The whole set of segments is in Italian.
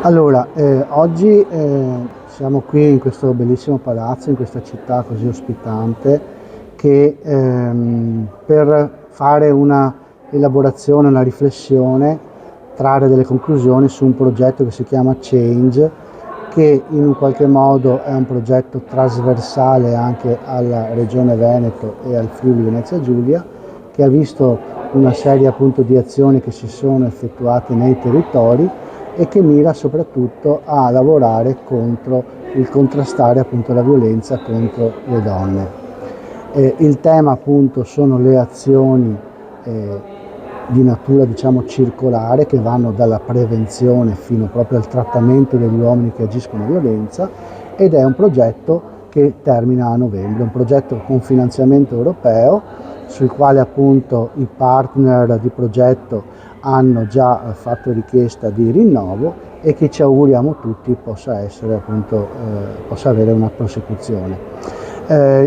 Allora, oggi siamo qui in questo bellissimo palazzo, in questa città così ospitante, che per fare una elaborazione, una riflessione, trarre delle conclusioni su un progetto che si chiama Change, che in un qualche modo è un progetto trasversale anche alla Regione Veneto e al Friuli Venezia Giulia, che ha visto una serie appunto di azioni che si sono effettuate nei territori e che mira soprattutto a lavorare contro il contrastare appunto la violenza contro le donne. Il tema appunto sono le azioni di natura diciamo circolare, che vanno dalla prevenzione fino proprio al trattamento degli uomini che agiscono violenza, ed è un progetto che termina a novembre, un progetto con finanziamento europeo sul quale appunto i partner di progetto hanno già fatto richiesta di rinnovo e che ci auguriamo tutti possa essere appunto, possa avere una prosecuzione.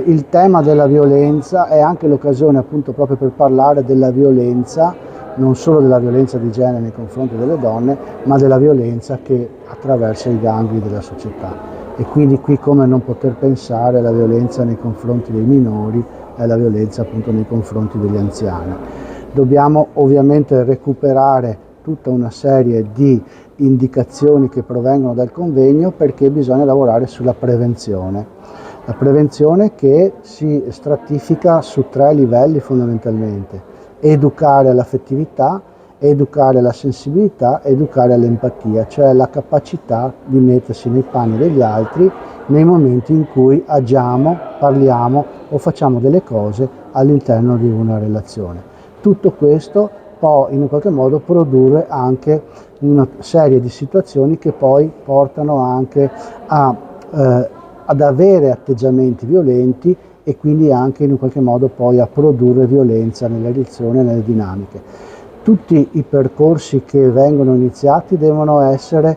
Il tema della violenza è anche l'occasione appunto proprio per parlare della violenza, non solo della violenza di genere nei confronti delle donne, ma della violenza che attraversa i gangli della società. E quindi qui come non poter pensare alla violenza nei confronti dei minori e alla violenza appunto nei confronti degli anziani. Dobbiamo ovviamente recuperare tutta una serie di indicazioni che provengono dal convegno, perché bisogna lavorare sulla prevenzione. La prevenzione che si stratifica su 3 livelli fondamentalmente: educare all'affettività, educare alla sensibilità, educare all'empatia, cioè la capacità di mettersi nei panni degli altri nei momenti in cui agiamo, parliamo o facciamo delle cose all'interno di una relazione. Tutto questo può in un qualche modo produrre anche una serie di situazioni che poi portano anche ad avere atteggiamenti violenti e quindi anche in un qualche modo poi a produrre violenza nelle relazioni e nelle dinamiche. Tutti i percorsi che vengono iniziati devono essere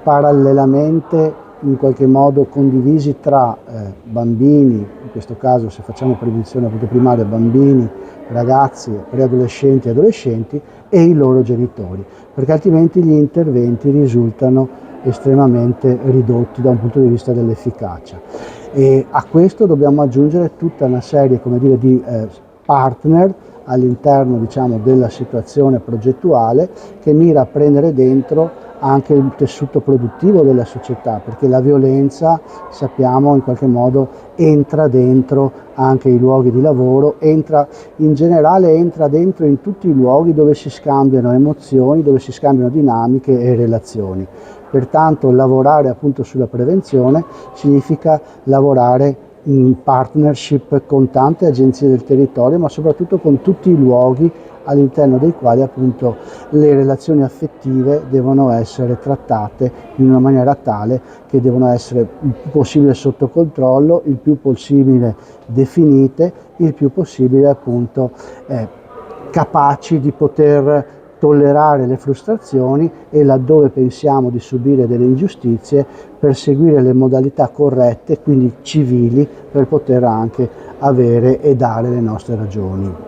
parallelamente in qualche modo condivisi tra bambini, in questo caso se facciamo prevenzione appunto primaria, bambini, ragazzi, preadolescenti e adolescenti, e i loro genitori, perché altrimenti gli interventi risultano estremamente ridotti da un punto di vista dell'efficacia. E a questo dobbiamo aggiungere tutta una serie, come dire, di partner all'interno diciamo, della situazione progettuale, che mira a prendere dentro anche il tessuto produttivo della società, perché la violenza, sappiamo, in qualche modo entra dentro anche i luoghi di lavoro, entra in generale, entra dentro in tutti i luoghi dove si scambiano emozioni, dove si scambiano dinamiche e relazioni. Pertanto lavorare appunto sulla prevenzione significa lavorare in partnership con tante agenzie del territorio, ma soprattutto con tutti i luoghi all'interno dei quali appunto le relazioni affettive devono essere trattate in una maniera tale che devono essere il più possibile sotto controllo, il più possibile definite, il più possibile appunto capaci di poter tollerare le frustrazioni e, laddove pensiamo di subire delle ingiustizie, perseguire le modalità corrette, quindi civili, per poter anche avere e dare le nostre ragioni.